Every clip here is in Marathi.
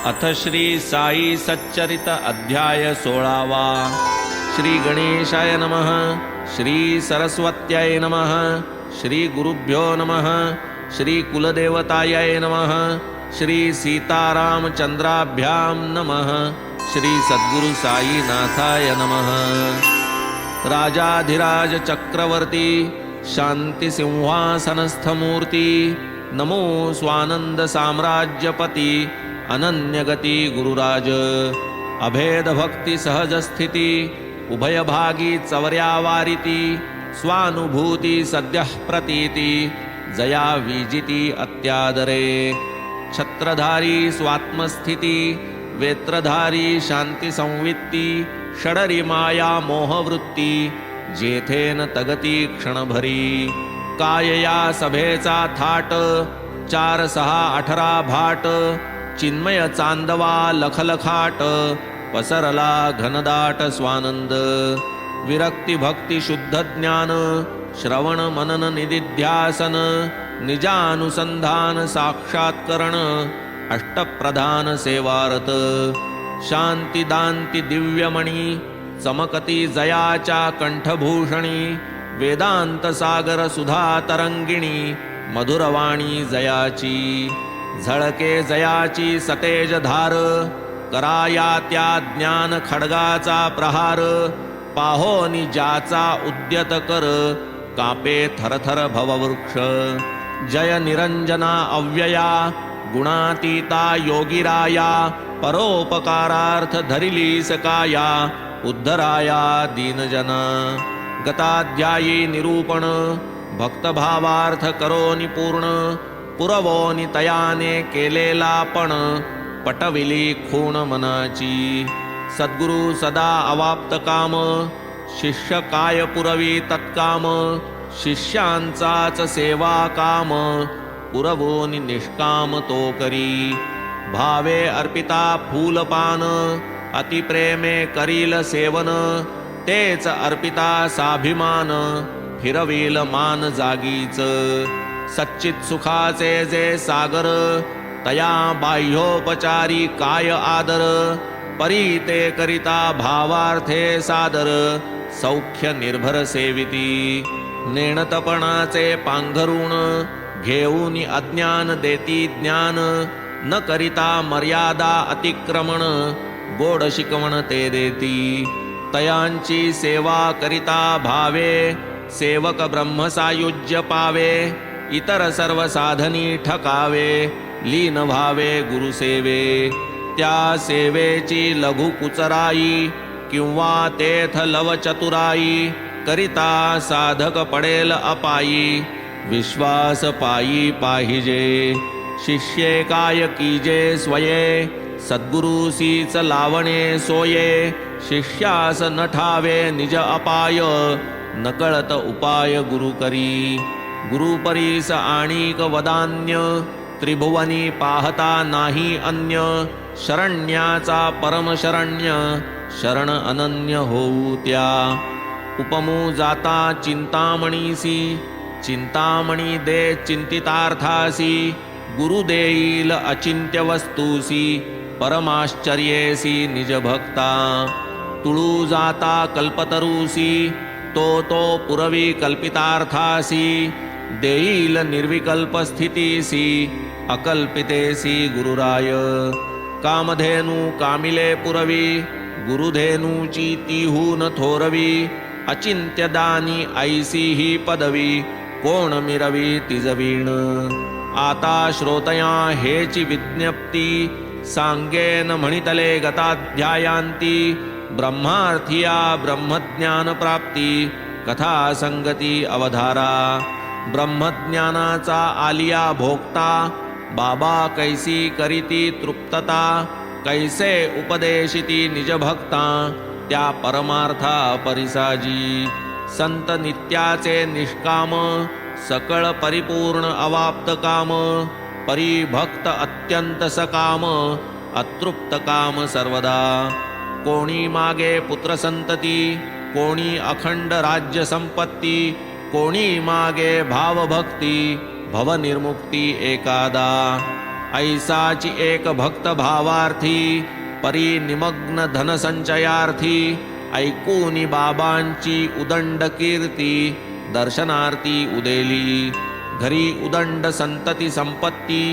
अथ श्री साई सच्चरित अध्याय 16वा। श्री गणेशाय नमः। श्री सरस्वत्याय नमः। श्री गुरुभ्यो नमः। श्री कुलदेवताय नमः। श्री सीतारामचंद्राभ्यां नमः। श्री सद्गुरु साईनाथाय नमः। राजाधिराज चक्रवर्ती शांति सिंहासनस्थमूर्ति नमो स्वानंद साम्राज्यपति अनन्यगति गुरुराज। अभेद भक्ति सहज स्थिति उभयभागी चवर्यावारिती स्वानुभूती सद्यः प्रतीति जया विजिती अत्यादरे। छत्रधारी स्वात्मस्थिति वेत्रधारी शांती संवित्ती षडरी माया मोहवृत्ती जेथेन तगती क्षणभरी। कायया सभेचा थाट 4, 6, 18 भाट चिन्मय चांदवा लखलखाट पसरला घनदाट स्वानंद। विरक्ती भक्ती शुद्ध ज्ञान श्रवण मनन निदिध्यासन निजानुसंधान साक्षात्करण अष्टप्रधान सेवारत। शांती दांती दिव्यमणी चमकती जयाच्या कंठभूषणी वेदांत सागर सुधा तरंगिणी मधुरवाणी जयाची। झळके जयाची सतेज धार कराया त्या ज्ञान खड्गाचा प्रहार। पाहोनी ज्याचा उद्यत कर कापे थरथर भववृक्ष। जय निरंजना अव्यया गुणातीता योगिराया परोपकारार्थ धरिली सकाया उद्धराया दीनजना। गताध्यायी निरूपण भक्तभावार्थ करोनी पूर्ण पुरवोनी तयाने केलेला पण पटविली खूण मनाची। सद्गुरु सदा अवाप्त काम शिष्य काय पुरवी तत्काम। शिष्यांचाच सेवा काम पुरवोनी निष्काम तो करी। भावे अर्पिता फूलपान अतिप्रेमे करील सेवन तेच अर्पिता साभिमान फिरवील मान जागीच। सच्चित सुखाचे जे सागर तया बाह्योपचारी काय आदर। परी ते करिता भावार्थे सादर सौख्य निर्भर सेविती। नेणतपणाचे पांघरुण घेऊनी अज्ञान देती ज्ञान। न करिता मर्यादा अतिक्रमण गोड शिकवण ते देती। तयांची सेवा करिता भावे सेवक ब्रह्म सायुज्य पावे। इतर सर्व साधनी ठकावे लीन व्हावे गुरुसेवे। त्या सेवेची लघु कुचराई किंवा तेथ लव चतुराई करिता साधक पडेल अपायी विश्वास पायी पाहिजे। शिष्ये काय कीजे स्वये सद्गुरुसीच लावणे सोये। शिष्यास न ठावे निज अपाय नकळत उपाय गुरु करी। गुरुपरीस आणिक वदान्य त्रिभुवनी पाहता नाही अन्य। शरण्याचा परमशरण्य शरण अनन्य होऊ त्या। उपमू जाता चिंतामणीसी चिंतामणी दे चिंतितार्थासी। गुरु देईल अचिंत्य वस्तूसी परमाश्चर्येसी निज भक्ता। तुळू जाता कल्पतरूसी तो पुरवी कल्पितार्थासी। देईल निर्विकल्प स्थितीसी अकल्पितेसी गुरुराय। कामधेनु कामिले पुरवी गुरुधेनूची तीहून थोरवी। अचिंत्य दानी ऐसी ही पदवी कोण मिरवी तिजवीण। आता श्रोतया हेची विज्ञप्ती सांगेन म्हणितले गताध्यायांती। ब्रह्मार्थिया ब्रह्मज्ञान प्राप्ती कथा संगती अवधारा। ब्रह्मज्ञानाचा आलिया भोगता बाबा कैसी करीती तृप्तता। कैसे उपदेशिती निज भक्ता त्या परमार्था परिसाजी। संत नित्याचे निष्काम सकळ परिपूर्ण अवाप्त काम। परिभक्त अत्यंत सकाम अतृप्त काम सर्वदा। कोणी मागे पुत्र संतती कोणी अखंड राज्य संपत्ती। कोणी मागे भावभक्ती भवनिर्मुक्ती एकादा। ऐसाची एक भक्त भावार्थी परी निमग्न धनसंचयार्थी ऐकूनी बाबांची उदंड कीर्ती दर्शनार्थी उदेली घरी उदंड संतती संपत्ती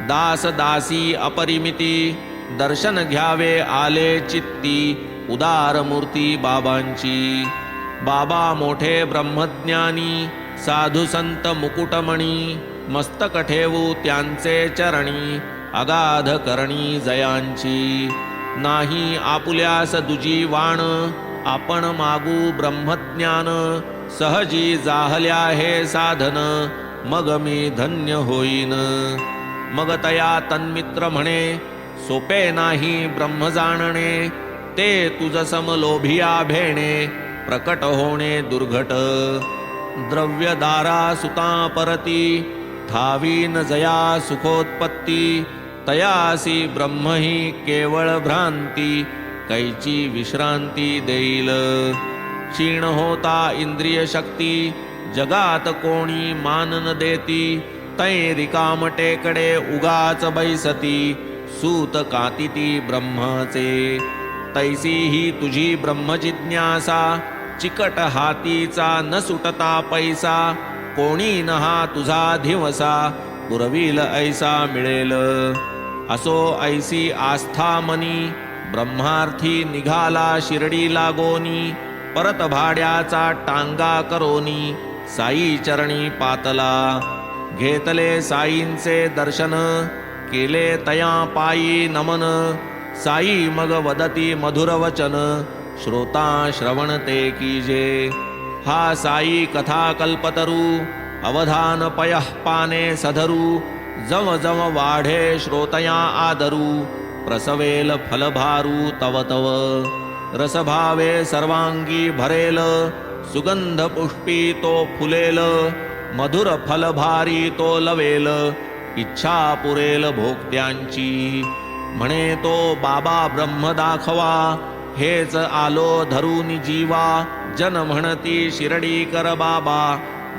दास दासी अपरिमिती दर्शन घ्यावे आले चित्ती उदार मूर्ती बाबांची बाबा मोठे ब्रह्मज्ञानी साधू संत मुकुटमणी मस्तक ठेवू त्यांचे चरणी अगाध करणी जयांची नाही आपुल्यास दुजी वाण आपण मागू ब्रह्मज्ञान सहजी जाहल्या हे साधन मग मी धन्य होईन मग तया तन्मित्र म्हणे सोपे नाही ब्रह्म जाणणे ते तुझ समलोभिया भेणे प्रकट होणे दुर्घट द्रव्यदारा सुता परती ठावीन जया सुखोत्पत्ती तयासी ब्रह्म ही केवळ भ्रांती कैची विश्रांती देईल क्षीण होता इंद्रिय शक्ती जगात कोणी मान न देती तै रिकाम टेकडे उगाच बैसती सूत कातिती ब्रह्माचे तैसी ही तुझी ब्रह्मजिज्ञासा चिकट हातीचा न सुटता पैसा कोणी न हा तुझा दिवसा पुरविल ऐसा मिळेल असो ऐसी आस्था मनी ब्रह्मार्थी निघाला शिर्डी लागोनी परत भाड्याचा टांगा करोनी साई चरणी पातला घेतले साईंचे दर्शन केले तया पायी नमन साई मग वदती मधुर वचन श्रोता श्रवण ते कीजे हा साई कथा कल्पतरू अवधान पयः पाने सधरू जव जव वाढे श्रोतया आदरू प्रसवेल फलभारू तव तव रसभावे सर्वांगी भरेल सुगंध पुष्पी तो फुलेल मधुर फलभारी तो लवेल इच्छा पुरेल भोक्त्यांची म्हणे तो बाबा ब्रह्म दाखवा हेच आलो धरून जीवा जन म्हणती शिर्डी कर बाबा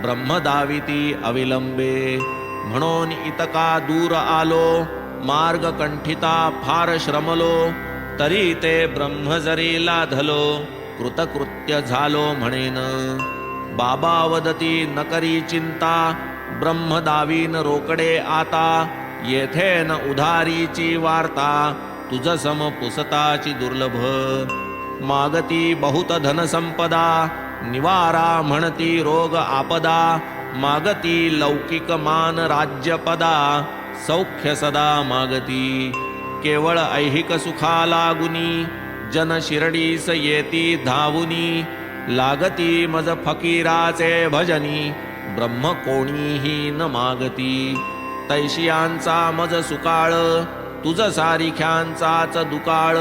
ब्रह्म दाविती अविलंबे म्हणून इतका दूर आलो मार्ग कंठिता फार श्रमलो तरी ते ब्रह्म जरी लाधलो कृतकृत्य झालो म्हणेन बाबा वदती न करी चिंता ब्रह्म दावीन रोकडे आता येथे न उधारीची वार्ता तुझ सम पुसताची दुर्लभ मागती बहुत धन संपदा निवारा म्हणती रोग आपदा मागती लौकिक मान राज्य पदा सौख्य सदा मागती केवळ ऐहिक सुखा लागुनी जन शिर्डीस येती धावुनी लागती मज फकीराचे भजनी ब्रह्म कोणीही न मागती तैशियांचा मज सुकाळ तुझ सारिख्यांचाच दुकाळ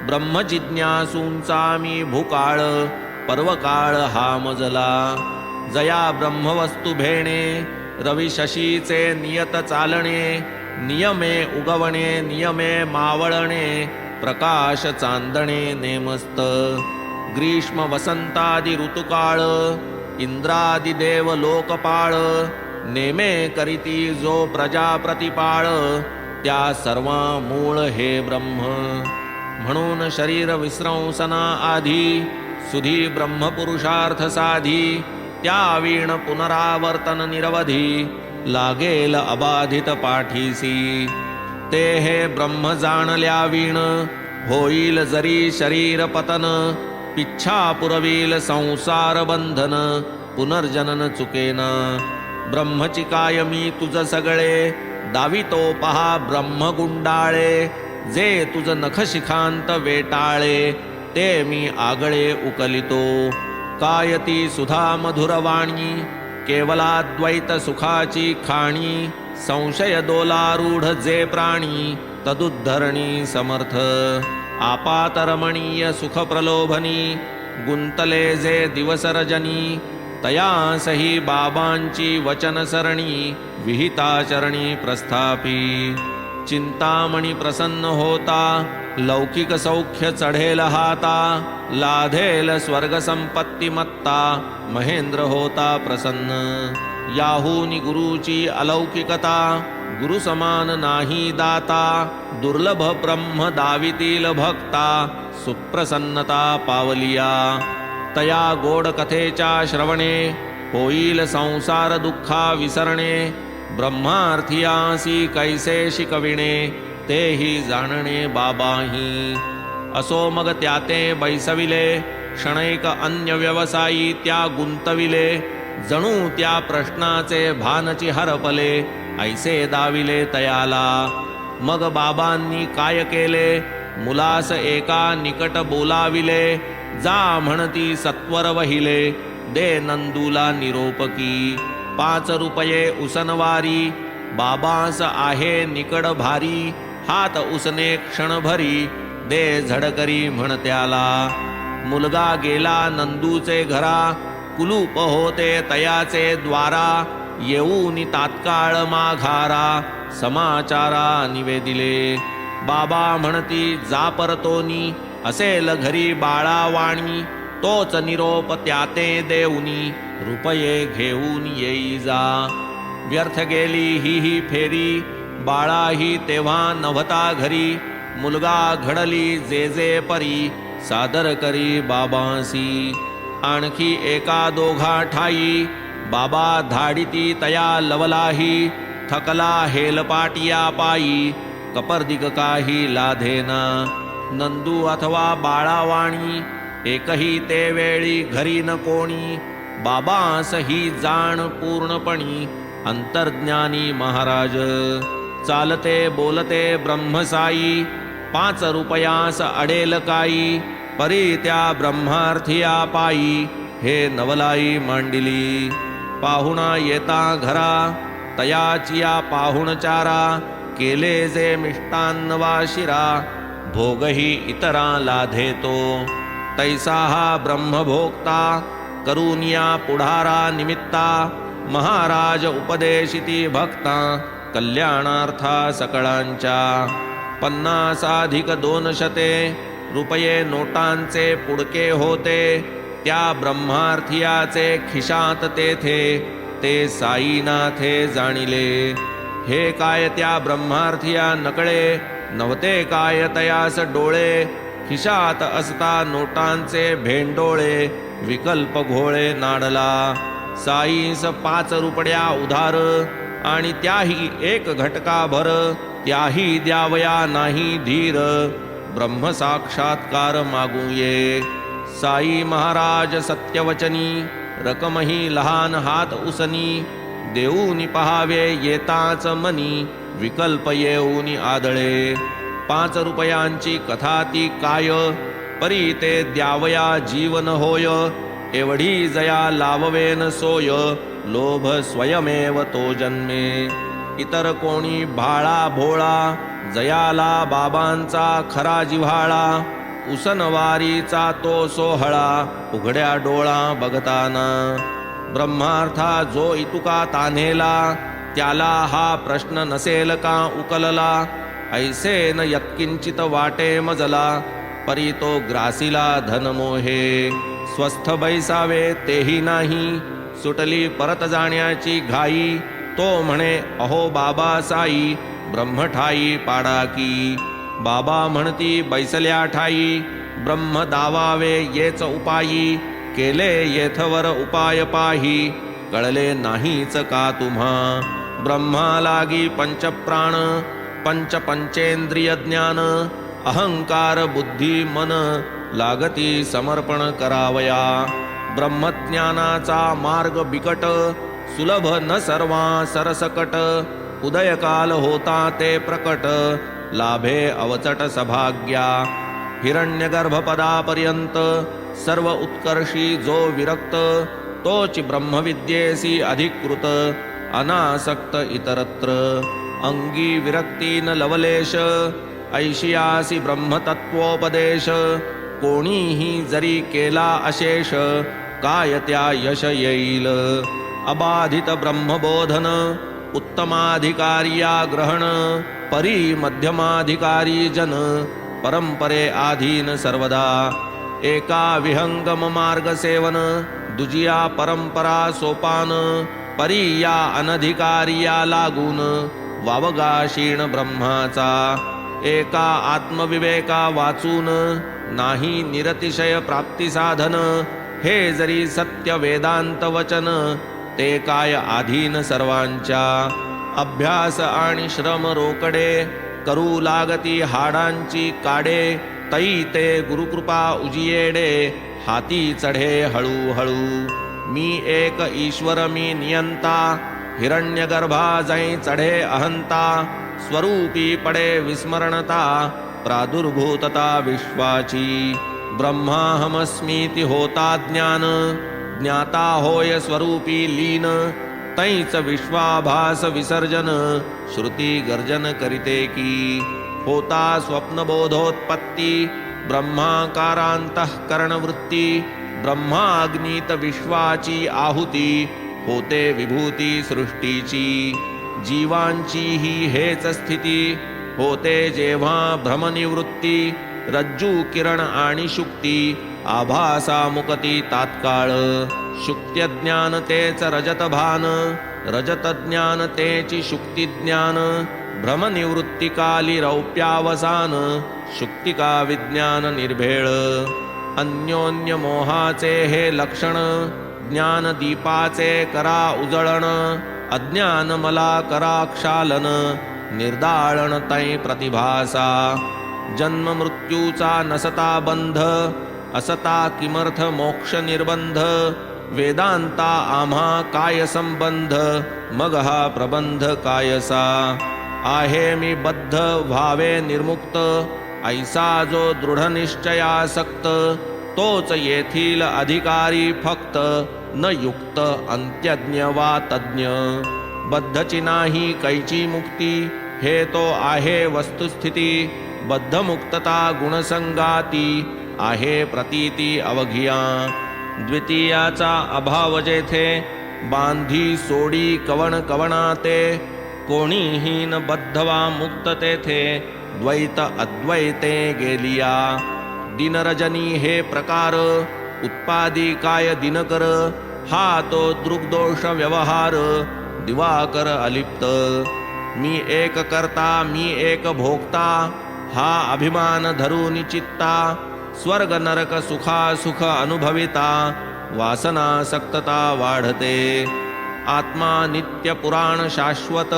ब्रह्म जिज्ञासूंचा मी भूकाळ पर्वकाळ हा मजला जया ब्रह्मवस्तू भेणे रवी शशीचे नियत चालणे नियमे उगवणे नियमे मावळणे प्रकाश चांदणे नेमस्त ग्रीष्म वसंतादि ऋतुकाळ इंद्रादि देव लोकपाळ नेमे करीती जो प्रजा प्रतिपाळ त्या सर्वा मूळ हे ब्रह्म म्हणून शरीर विस्रंसना आधी सुधी ब्रह्मपुरुषार्थ साधी त्या वीण पुनरावर्तन निरवधी लागेल अबाधित पाठीसी ते हे ब्रह्म जाणल्या वीण होईल जरी शरीर पतन पिच्छा पुरवील संसार बंधन पुनर्जनन चुकेना ब्रह्मची कायमी तुझ सगळे दावितो पहा ब्रह्म गुंडाळे जे तुझ नखशिखांत वेटाळे ते मी आगळे उकलितो कायती सुधा मधुरवाणी केवलाद्वैत सुखाची खाणी संशय दोलारूढ जे प्राणी तदुद्धरणी समर्थ आपातरमणीय सुख प्रलोभनी गुंतले जे दिवस रजनी तयासही बाबांची वचन सरणी विहिताचरणी प्रस्थापी चिंतामणी प्रसन्न होता लौकिक सौख्य चढेल हाता लाधेल स्वर्ग संपत्ती मत्ता महेंद्र होता प्रसन्न याहूनी गुरुची अलौकिकता, गुरु समान नाही दाता, दुर्लभ ब्रह्म दावितील भक्ता, सुप्रसन्नता पावलिया. तया गोड कथेच्या श्रवणे, होईल संसार दुःखा विसरणे. ब्रह्मार्थियासी कैसे शिकविणे, तेही जाणणे बाबाही. असो मग त्याते बैसविले, क्षणैक अन्य व्यवसायी त्या गुंतविले. जणू त्या प्रश्नाचे भानची हरपले, ऐसे दाविले तयाला. मग बाबांनी काय केले, मुलास एका निकट बोलाविले. जा म्हणती सत्वर वहिले, दे नंदूला निरोपकी. 5 रुपये उसनवारी, बाबास आहे निकड भारी. हात उसने क्षणभरी, दे झडकरी म्हणत्याला. मुलगा गेला नंदूचे घरा, कुलूप होते तयाचे द्वारा. येऊनी तात्काळ माघारा, समाचारा निवेदिले. बाबा म्हणती जा परतोनी, असेल घरी बाळावाणी. तोच निरोप त्याते देऊनी, रुपये घेऊन येई जा. व्यर्थ गेली ही फेरी, बाळाही तेव्हा नव्हता घरी. मुलगा घडली जे परी, सादर करी बाबांसी. आणखी एका दोघा ठाई, बाबा धाडिती तया लवलाही. थकला हेलपाटिया पायी, कपर्दिक काही लाधेना. नंदू अथवा बाळावाणी, एकही ते वेळी घरी न कोणी. बाबास ही जाण पूर्णपणी, अंतर्ज्ञानी महाराज. चालते बोलते ब्रह्मसाई, 5 रुपयास अडेल काई. परी त्या ब्रह्मार्थिया पायी, हे नवलाई मांडिली. पाहुणा येता घरा, तयाचिया पाहुणचारा. केले जे मिष्टान्न वा शिरा, भोगही इतरा लाधेतो. तैसा हा ब्रह्मभोक्ता, करुनिया पुढारा निमित्ता. महाराज उपदेशिती भक्ता, कल्याणार्था सकळांच्या. 50 रुपये नोटांचे पुडके होते. त्या ब्रह्मार्थियाचे खिशात तेथे, ते साईनाथे जाणिले. हे काय त्या ब्रह्मार्थिया नकळे, नव्हते काय तयास डोळे. खिशात असता नोटांचे भेंडोळे, विकल्प घोळे नाडला. साईस 5 रुपया उधार, आणि त्याही 1 घटका भर. त्याही द्यावया नाही धीर, ब्रह्म साक्षात्कार मागूये. साई महाराज सत्यवचनी, रकमही लहान हात उसनी. देऊनी पहावे येताच मनी, विकल्प येऊनी आदळे. 5 रुपयांची कथा ती काय, परी ते द्यावया जीवन होय. एवढी जया लाववेन सोय, लोभ स्वयमेव तो जन्मे. इतर कोणी भाळा भोळा, जयाला बाबांचा खरा जिव्हाळा. उसनवारीचा तो सोहळा, उघड्या डोळा बघताना. ब्रह्मार्था जो इतुका तान्हेला, त्याला हा प्रश्न नसेल का उकलला. ऐसे न यत्किंचित वाटे मजला, परी तो ग्रासीला धनमोहे. स्वस्थ बैसावे तेही नाही, सुटली परत जाण्याची घाई. तो म्हणे अहो बाबा साई, ब्रह्मठाई पाडा की. बाबा म्हणती बैसल्या ठाई, ब्रह्म दावावे येच उपायी. केले येथवर उपाय पाही, कळले नाहीच का तुम्हा. ब्रह्मा लागी पंचप्राण, पंचेंद्रिय ज्ञान. अहंकार बुद्धी मन, लागती समर्पण करावया. ब्रह्मज्ञानाचा मार्ग बिकट, सुलभ न सर्वा सरसकट. उदयकाल होता ते प्रकट, लाभे अवचट सभाग्या. हिरण्यगर्भपदापर्यंत सर्व उत्कर्षी जो विरक्त. तोच ब्रह्मविद्येसी अधिकृत, अनासक्त इतरत्र. अंगी विरक्ती न लवलेश, ऐशियासी ब्रह्मतत्वोपदेश. कोणीही जरी केला अशेष, काय त्या यश येईल. अबाधित ब्रह्मबोधन, उत्तमाधिकारिया ग्रहण. परी मध्यमाधिकारी जन, परंपरे आधीन सर्वदा. एका विहंगम मार्ग सेवन, दुजिया परंपरा सोपान. परिया अनधिकारिया लागून वावगा क्षीण ब्रह्माचा. एका आत्मविवेका वाचून नाही निरतिशय प्राप्ती साधन. हे जरी सत्य वेदांत वचन ते काय अधीन सर्वांच्या. अभ्यास आणि श्रम रोकडे करू लागती हाडांची काडे. तई ते गुरुकृपा उजियेडे हाती चढे हळूहळू. मी एक ईश्वर मी नियंता हिरण्यगर्भा जै चढे अहंता. स्वरूपी पडे विस्मरणता प्रादुर्भूतता विश्वाची. ब्रह्माहमस्मीति होता ज्ञान ज्ञाता होय स्वरूपी लीन. तैच विश्वाभास विसर्जन श्रुती गर्जन करिते की. होता स्वप्नबोधोत्पत्ती ब्रह्माकारांतःकरणवृत्ती. ब्रह्माग्नीत विश्वाची आहुती होते विभूती सृष्टीची. जीवांची ही हेच स्थिती होते जेव्हा भ्रमनिवृत्ती. रज्जू किरण आणि शुक्ती आभासा मुक्ती तात्काळ. शुक्त्यज्ञान तेच रजत भान रजत ज्ञान तेची शुक्ती ज्ञान. भ्रमनिवृत्तिकाली रौप्यावसान शुक्तिका विज्ञान निर्भेळ. अन्योन्य मोहाचे हे लक्षण ज्ञान दीपाचे करा उजळण. अज्ञान मला करा क्षालन निर्दाळण तै प्रतिभासा. जन्म मृत्यूचा नसता बंध असता किमर्थ मोक्ष निर्बंध. वेदांता आम्हा काय संबंध मग हा प्रबंध कायसा. आहे मी बद्ध व्हावे निर्मुक्त ऐसा जो दृढ निश्चयासक्त. तोच येथील अधिकारी फक्त न युक्त अंत्यज्ञ वा तज्ञ. बद्धची नाही कैची मुक्ती हे तो आहे वस्तुस्थिती. बद्धमुक्तता गुणसंगाती आहे प्रतीती अवघिया. द्वितीयाचा अभाव जेथे बांधी सोडी कवण कवणाते. कोणीही न बद्धवा मुक्त तेथे द्वैत अद्वैते गेलिया. दिनरजनी हे प्रकार उत्पादी काय दिनकर. हा तो दृग्दोष व्यवहार दिवाकर अलिप्त. मी एक करता मी एक भोगता हा अभिमान धरून चित्ता. स्वर्ग नरक सुखा सुख अनुभविता वासनासक्तता वाढते. आत्मा नित्य पुराण शाश्वत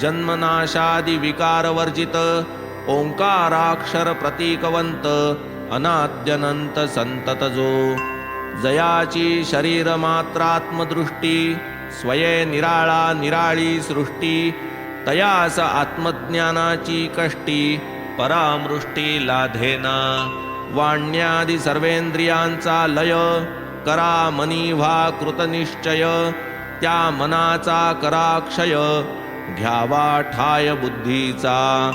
जन्मनाशादि विकार वर्जित. ओंकाराक्षर प्रतीकवंत अनाद्यनंत संतत जो. जयाची शरीर मात्रात्मदृष्टी स्वये निराळा निराळी सृष्टी. तयास आत्मज्ञानाची कष्टी परामृष्टी लाधेना. वाण्यादि सर्वेंद्रियांचा लय करा मनी व्हा कृतनिश्चय. त्या मनाचा करा क्षय घ्यावा ठाय बुद्धीचा.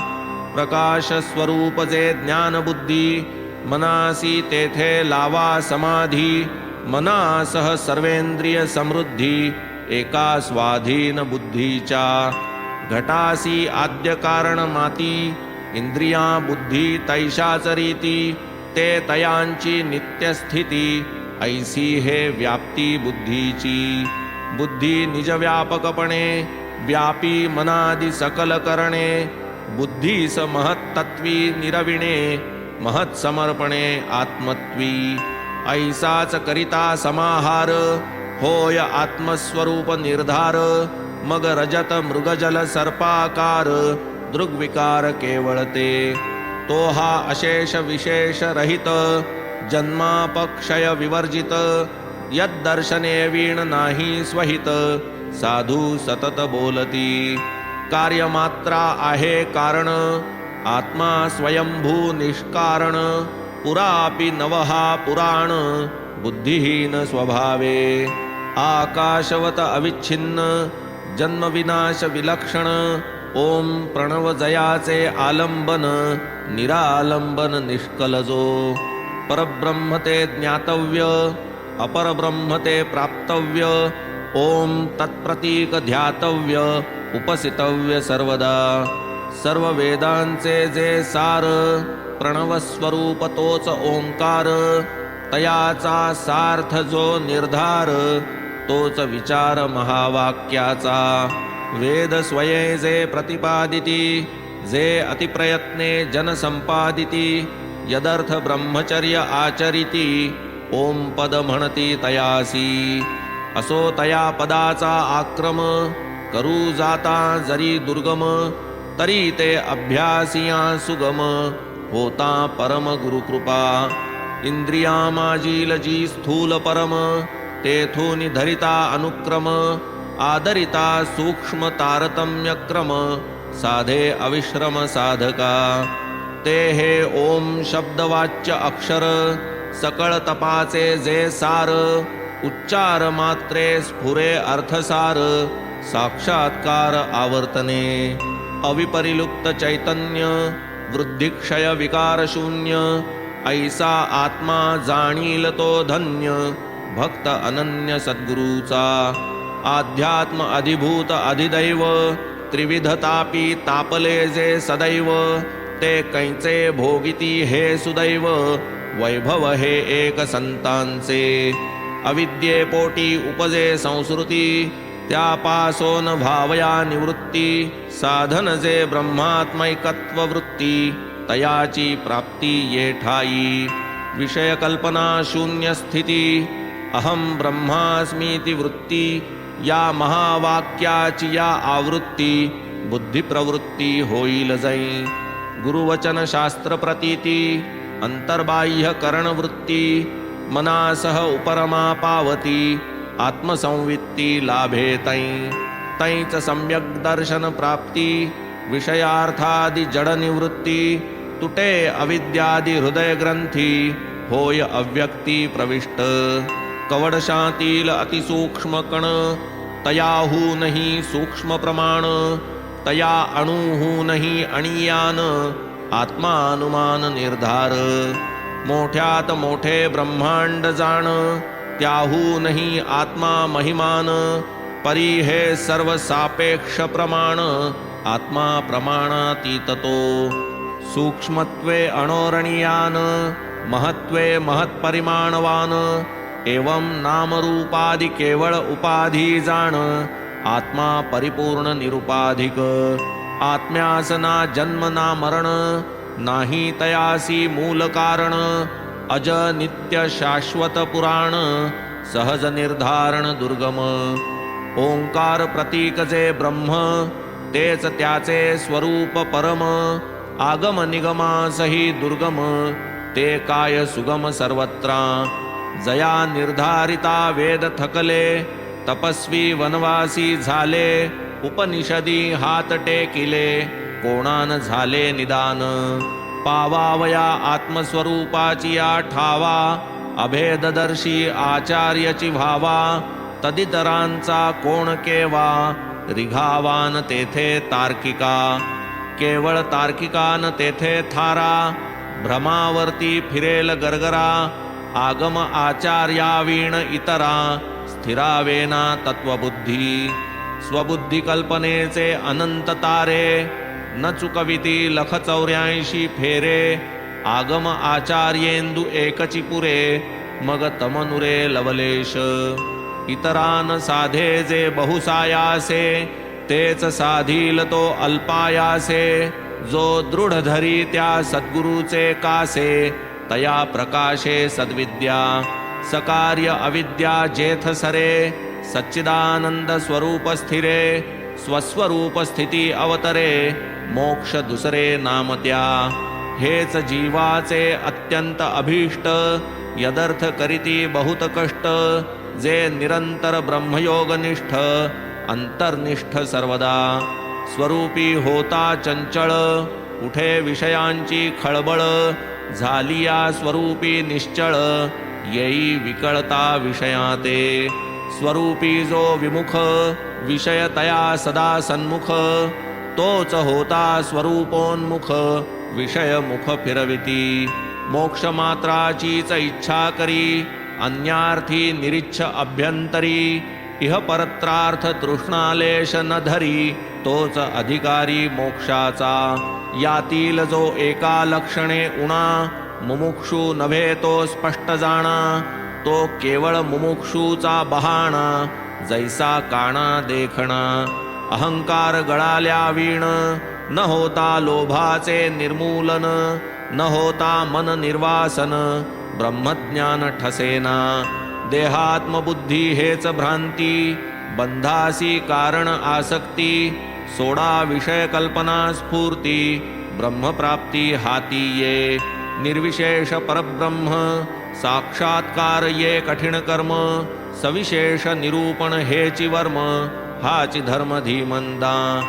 प्रकाश स्वरूप जे ज्ञान बुद्धी मनासी तेथे लावा समाधी. मनासह सर्वेंद्रिय समृद्धी एका स्वाधीन बुद्धीच्या. घटासी आद्य कारण माती इंद्रिया बुद्धी तैशाच रीती. ते तयांची नित्यस्थिती ऐसी हे व्याप्ती बुद्धीची. बुद्धी निजव्यापकपणे व्यापी मनादि सकल करणे. बुद्धीस महत्तत्वी निरविणे महत्समर्पणे आत्मत्वी. ऐसाच करिता समाहार होय आत्मस्वरूप निर्धार. मग रजत मृगजल सर्पाकार दृग्विकार केवळते. तो हा अशेष विशेष रहित जन्मापक्षय विवर्जित. यद्दर्शने वीण नाही स्वहित साधू सतत बोलती. कार्यमात्रा आहे कारण आत्मा स्वयंभू निष्कारण. पुरापि नवहा पुराण बुद्धिहीन स्वभावे. आकाशवत अविच्छिन्न जन्मविनाश विलक्षण. ओम प्रणव जयाचे आलंबन निरालंबन निष्कलजो. परब्रह्म ते ज्ञातव्य अपरब्रह्म ते प्राप्तव्य. ओम तत्प्रतीक ध्यातव्य उपसितव्य सर्वदा. सर्व वेदांचे जे सार प्रणव स्वरूप तोच ओंकार. तयाचा सार्थ जो निर्धार तोच विचार महावाक्याचा. वेद स्वये जे प्रतिपादिती, जे अतिप्रयत्ने जन संपादिती, यदर्थ ब्रह्मचर्य आचरिती, ओम पद म्हणती तयासी. असो तया पदाचा आक्रम, करू जाता जरी दुर्गम, तरी ते अभ्यासिया सुगम, होता परम गुरुकृपा. इंद्रिया माजील जी स्थूल परम, तेथून धरिता अनुक्रम, आदरिता सूक्ष्म तारतम्य क्रम, साधे अविश्रम साधका. ते हे ओम शब्दवाच्य अक्षर, सकळ तपाचे जे सार, उच्चार मात्रे स्फुरे अर्थसार, साक्षात्कार आवर्तने. अविपरिलुप्त चैतन्य, वृद्धिक्षय विकार शून्य, ऐसा आत्मा जाणील तो धन्य, भक्त अनन्य सद्गुरूचा. आध्यात्म अधिभूत अधिदैव, त्रिविधतापी तापले जे सदैव, ते कैचे भोगिती हे सुदैव, वैभव हे एक संतांचे. अविद्येपोटी उपजे संस्कृती, त्यापासोन भावया निवृत्ती, साधन जे ब्रह्मात्मैकत्व वृत्ती, तयाची प्राप्ती ये ठाई. विषयकल्पना शून्य स्थिती, अहम ब्रह्मास्मीति वृत्ती, या महावाक्याची या आवृत्ती, बुद्धिप्रवृत्ती होईल जै. गुरुवचन शास्त्र प्रतीती, अंतर्बाह्य करणवृत्ती, मनासह उपरमा पावती, आत्मसंवित्ती लाभे तै. तैच सम्यक दर्शन प्राप्ती, विषयार्थादि जड निवृत्ती, तुटे अविद्यादि हृदय ग्रंथी, होय अव्यक्ती प्रविष्ट. कवडशातील अतिसूक्ष्म कण, तयाहूनही सूक्ष्म प्रमाण, तया अणुहूनही अणीयान, आत्मानुमान निर्धार. मोठ्यात मोठे ब्रह्मांड जाण, त्याहूनही आत्मा महिमान, परी हे सर्व सापेक्ष प्रमाण, आत्मा प्रमाणातीत तो. सूक्ष्मत्वे अणोरणीयान, महत्वे महत्परिमाणवान, एवं नामरूपादि केवळ उपाधी जाण, आत्मा परिपूर्ण निरुपाधिक. आत्म्यास ना जन्म ना मरण, नाही तयासी मूल कारण, अज नित्य शाश्वत पुराण, सहज निर्धारण दुर्गम. ओंकार प्रतीक जे ब्रह्म, तेच त्याचे स्वरूप परम, आगम निगमासही दुर्गम, ते काय सुगम सर्वत्रा. जया निर्धारिता वेद थकले, तपस्वी वनवासी झाले, उपनिषदी हात टेकिले, कोणान झाले निदान. पावावया आत्मस्वरूपाची या ठावा, अभेददर्शी आचार्याची व्हावा, तदितरांचा कोण केवा, रिघावान तेथे तार्किका. केवळ तार्किकान तेथे थारा, भ्रमावर्ती फिरेल गरगरा, आगम आचार्यावीण इतरा, स्थिरावेना तत्वबुद्धी. स्वबुद्धी कल्पनेचे अनंत तारे, न चुकविती लख 84 फेरे, आगम आचार्येंदु एकची पुरे, मग तमनुरे लवलेश. इतरान साधे जे बहुसायासे, तेच साधील तो अल्पायासे, जो दृढ धरी त्या सद्गुरूचे कासे, तया प्रकाशे सद्विद्या. सकार्य अविद्या जेथ सरे, सच्चिदानंद स्वरूप स्थिरे, स्वस्वरूप स्थिती अवतरे, मोक्ष दुसरे नाम त्या. हेच जीवाचे अत्यंत अभीष्ट, यदर्थ करीती बहुत कष्ट, जे निरंतर ब्रह्मयोगनिष्ठ, अंतर्निष्ठ सर्वदा. स्वरूपी होता चंचळ, उठे विषयांची खळबळ, झालिया स्वरूपी निश्चळ, येई विकळता विषयाते. स्वरूपी जो विमुख, विषय तया सदा सन्मुख, तोच होता स्वरूपोन्मुख, विषय मुख फिरविती. मोक्ष मात्राचीच इच्छा करी, अन्यार्थी निरिच्छ अभ्यंतरी, इह परत्रार्थ तृष्णालेश न धरी, तोच अधिकारी मोक्षाचा. यातील जो एका लक्षणे उणा, मुमुक्षु नव्हे तो स्पष्ट जाणा, तो केवळ मुमुक्षूचा बहाणा, जैसा काणा देखणा. अहंकार गळाल्या वीण, न होता लोभाचे निर्मूलन, न होता मन निर्वासन, ब्रह्मज्ञान ठसेना. देहात्मबुद्धी हेच भ्रांती, बंधासी कारण आसक्ती. सोडा विषय कल्पना स्फूर्ती, ब्रह्मप्राप्ती हाती ये. निर्विशेष परब्रह्म साक्षात्कार ये कठीण कर्म, सविशेष निरूपण हेची वर्म, हाची धर्म धीमंदा.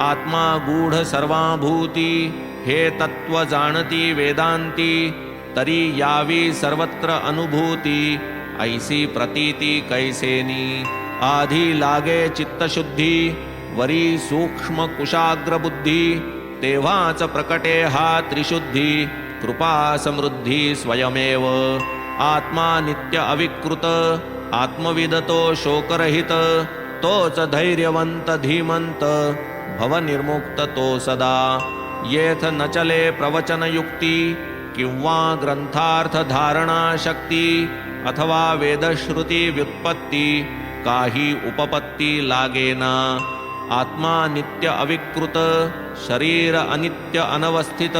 आत्मा गूढ सर्वाभूती, हे तत्व जाणती वेदांती. तरी यावी सर्वत्र अनुभूती, ऐसी प्रतीती कैसेनी. आधी लागे चित्तशुद्धी, वरी सूक्ष्म कुशाग्र बुद्धी. तेव्हाच प्रकटे हा त्रिशुद्धी, कृपा समृद्धी स्वयमेव. आत्मा नित्य अविकृत, आत्मविदतो शोकरहित. तोच धैर्यवंत धीमंत, भवनिर्मुक्त तो सदा. येथ न चले प्रवचन युक्ती, किंवा ग्रंथार्थ धारणा शक्ती. अथवा वेदश्रुती व्युत्पत्ती, काही उपपत्ती लागेना. आत्मा नित्य अविकृत, शरीर अनित्य अनवस्थित.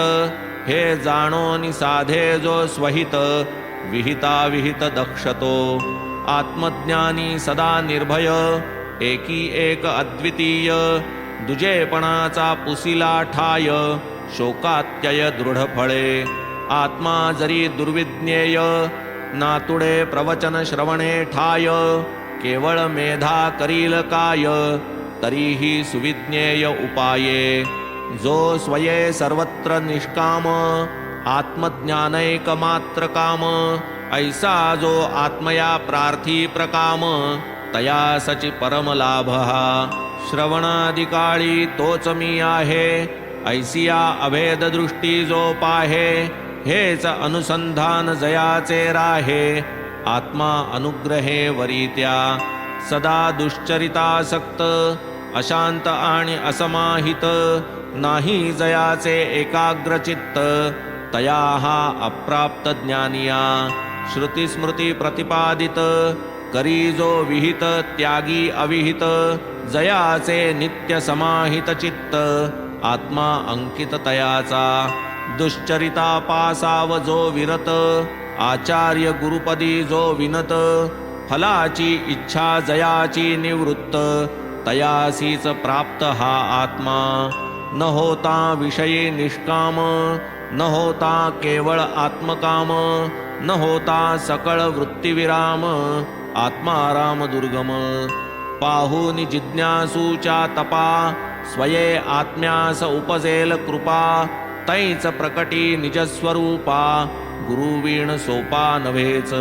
हे जाणोनि साधे जो स्वहित, विहिता विहित दक्षतो. आत्मज्ञानी सदा निर्भय, एकी एक अद्वितीय. दुजेपणाचा पुसिला ठाय, शोकात्यय दृढ फळे. आत्मा जरी दुर्विज्ञेय, नातुडे प्रवचन श्रवणे ठाय. केवळ मेधा करील काय, तरीही सुविज्ञेय उपाये. जो स्वये सर्वत्र निष्काम, आत्मज्ञानैकमात्र काम. ऐसा जो आत्मया प्रार्थी प्रकाम, तया सची परमलाभ. श्रवणादिकाळी तोच मी आहे, ऐसिया अभेद दृष्टी जो पाहे. हेच अनुसंधान जयाचे राहे, आत्मा अनुग्रहे वरित्या. सदा दुश्चरितासक्त, अशांत आणि असमाहित. नाही जयाचे एकाग्रचित्त, तया हा अप्राप्त ज्ञानिया. श्रुती स्मृती प्रतिपादित, करी जो विहित त्यागी अविहित. जयाचे नित्य समाहित चित्त, आत्मा अंकित तयाचा. दुश्चरिता पासाव जो विरत, आचार्य गुरुपदी जो विनत. फलाची इच्छा जयाची निवृत्त, तयासीच प्राप्त हा आत्मा. न होता विषयी निष्काम, न होता केवळ आत्मकाम. न होता सकळ वृत्तिविराम, आत्माराम दुर्गम. पाहुनी जिज्ञासूच्या तपा, स्वये आत्म्यास उपजेल कृपा. तैच प्रकटी निजस्वरूपा, गुरुवीण सोपा नव्हेच.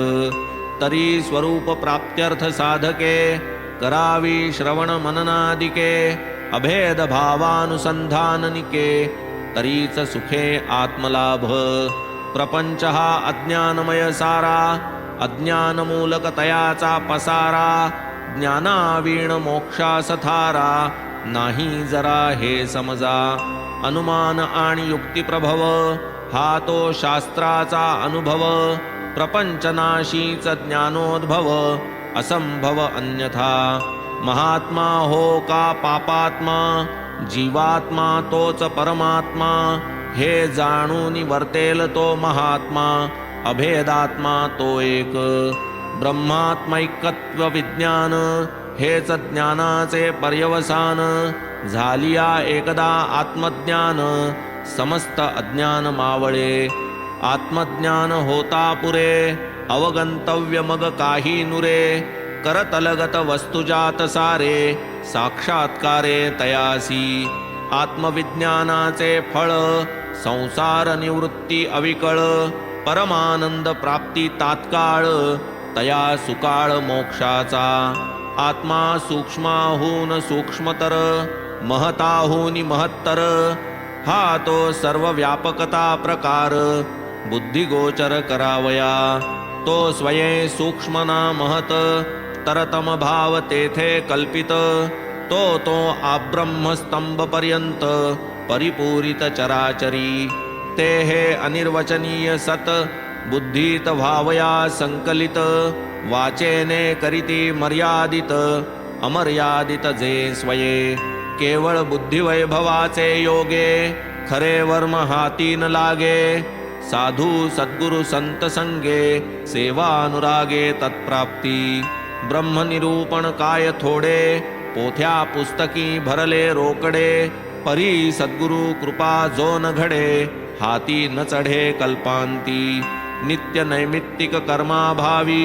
तरी स्वरूप प्राप्त्यर्थ साधके, करावी श्रवण मननादिके. अभेद भावानुसंधाननिके, तरीच सुखे आत्मलाभ. प्रपंच हा अज्ञानमय सारा, अज्ञानमूलक तयाचा पसारा. ज्ञानावीण मोक्षास थारा, नाही जरा हे समजा. अनुमान आणि युक्तिप्रभव, हा तो शास्त्राचा अनुभव. प्रपंचनाशीच ज्ञानोद्भव, असंभव अन्यथा. महात्मा हो का पापात्मा, जीवात्मा तोच परमात्मा. हे जाणून वर्तेल तो महात्मा, अभेदात्मा तो एक. ब्रह्मात्मैकत्व विज्ञान, हेच ज्ञानाचे पर्यवसान. झालिया एकदा आत्मज्ञान, समस्त अज्ञान मावळे. आत्मज्ञान होता पुरे, अवगंतव्य मग काही नुरे. करतलगत वस्तुजात सारे, साक्षात्कारे तयासी. आत्मविज्ञानाचे फळ, संसार निवृत्ती अविकळ. परमानंद प्राप्ती तात्काळ, तया सुकाळ मोक्षाचा. आत्मा सूक्ष्माहून सूक्ष्मतर, महताहून महत्तर. हा तो सर्व व्यापकता प्रकार, बुद्धिगोचर करावया. तो स्वये सूक्ष्मना महत, तरतम भाव तेथे कल्पित. तो आब्रह्मस्तंभ पर्यंत, परिपूरित चराचरी. ते हे अनिर्वचनीय सत, बुद्धीत भावया संकलित वाचेने करीती मर्यादित अमर्यादित जे स्वये केवळ बुद्धिवैभवाचे योगे खरे वर्म हाती न लागे साधू सद्गुरु संत संगे सेवानुरागे तत्प्राप्ती ब्रह्मनिरूपण काय थोडे पोथ्या पुस्तकी भरले रोकडे परी सद्गुरु कृपा जो न घडे हाती न चढे कल्पांती नित्य नैमित्तिक कर्माभावी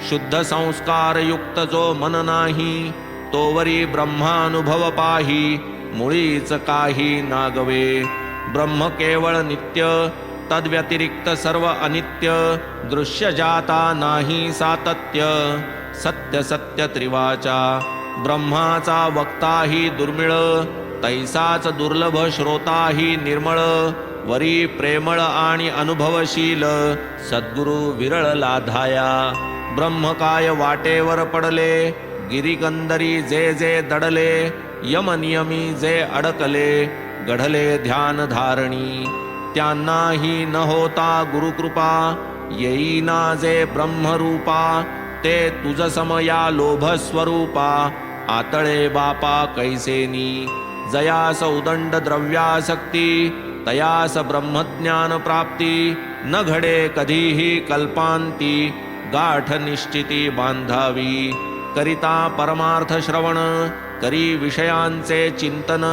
शुद्ध संस्कार युक्त जो मन नाही तोवरी ब्रह्मानुभव पाही मुळीच काही नागवे ब्रह्म केवळ नित्य तद्व्यतिरिक्त सर्व अनित्य दृश्य जाता नाही सातत्य सत्य सत्य त्रिवाचा ब्रह्माचा वक्ताही दुर्मिळ तैसाच दुर्लभ श्रोताही निर्मळ वरी प्रेमळ आणि अनुभवशील सद्गुरु विरळ लाधाया ब्रह्म काय वाटेवर पडले गिरिकंदरी जे जे दडले यमनियमी जे अडकले गढले ध्यान धारणी त्यांनाही न होता गुरुकृपा येईना जे ब्रह्मरूपा ते तुझ समया लोभ स्वरूपा आतळे बापा कैसेनी जयास उदंड द्रव्यासक्ती तयास ब्रह्मज्ञान प्राप्ती न घडे कधीही कल्पांती गाठ निश्चिती बांधावी करिता परमार्थ श्रवण करी विषयांचे चिंतन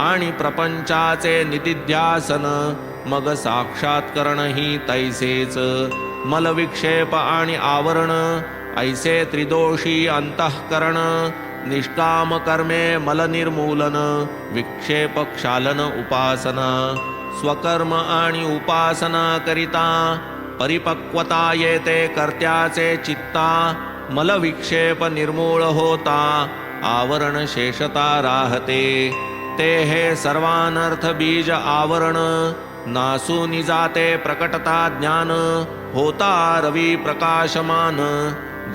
आणि प्रपंचाचे निदिध्यासन मग साक्षात्करण ही तैसेच मलविक्षेप आणि आवरण ऐसे त्रिदोषी अंतःकरण निष्काम कर्मे मलनिर्मूलन विक्षेप क्षालन उपासना स्वकर्म आणि उपासना करिता परिपक्वता येते कर्त्याचे चित्ता मलविक्षेप निर्मूळ होता आवरण शेषता राहते ते हे सर्वानर्थ बीज आवरण नासूनि जाते प्रकटता ज्ञान होता रवी प्रकाशमान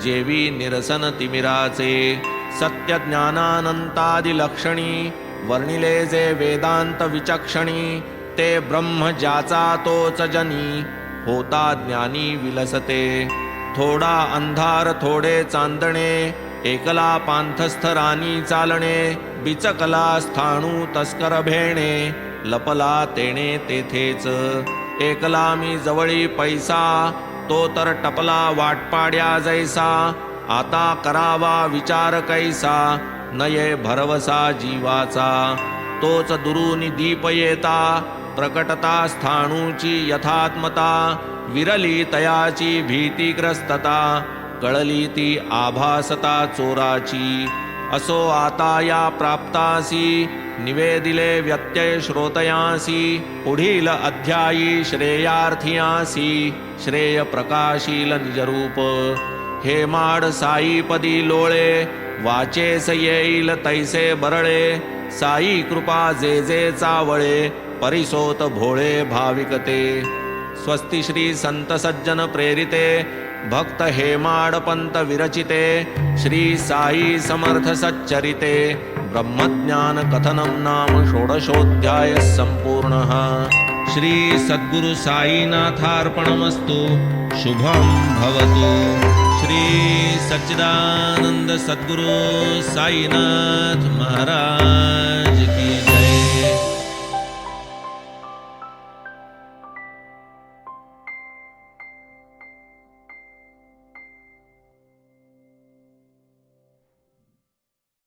जेवी निरसन तिमिराचे सत्य ज्ञानानंतादि लक्षणी वर्णिले जे वेदांत विचक्षणी ते ब्रह्म ज्याचा तोच जनी होता ज्ञानी विलसते थोडा अंधार थोडे चांदणे एकला पांथस्थ रानी चालणे बिचकला स्थाणू तस्कर भेणे लपला तेणे तेथेच एकला मी जवळी पैसा तो तर टपला वाटपाड्या जैसा आता करावा विचार कैसा नये भरवसा जीवाचा तोच दुरुनी दीप येता प्रकटता स्थाणूची यथात्मता विरली तयाची भीतीग्रस्तता कळली ती आभासता चोराची असो आता या प्राप्तासी निवेदिले व्यत्यय श्रोतयासी पुढील अध्यायी श्रेयार्थियासी श्रेय प्रकाशील निजरूप हे माड साईपदी लोळे वाचेस येईल तैसे बरळे साई कृपा जे जे चावळे परिसोत भोळे भाविकते स्वस्ति श्री संत सज्जन प्रेरिते भक्त हेमाड पंत विरचिते श्री साई समर्थ सच्चरिते ब्रह्मज्ञान कथनम नाम षोडशोऽध्याय संपूर्णः श्री सद्गुरु साईनाथार्पणमस्तु शुभं भवतु श्री सच्चिदानंद सद्गुरु साईनाथ महाराज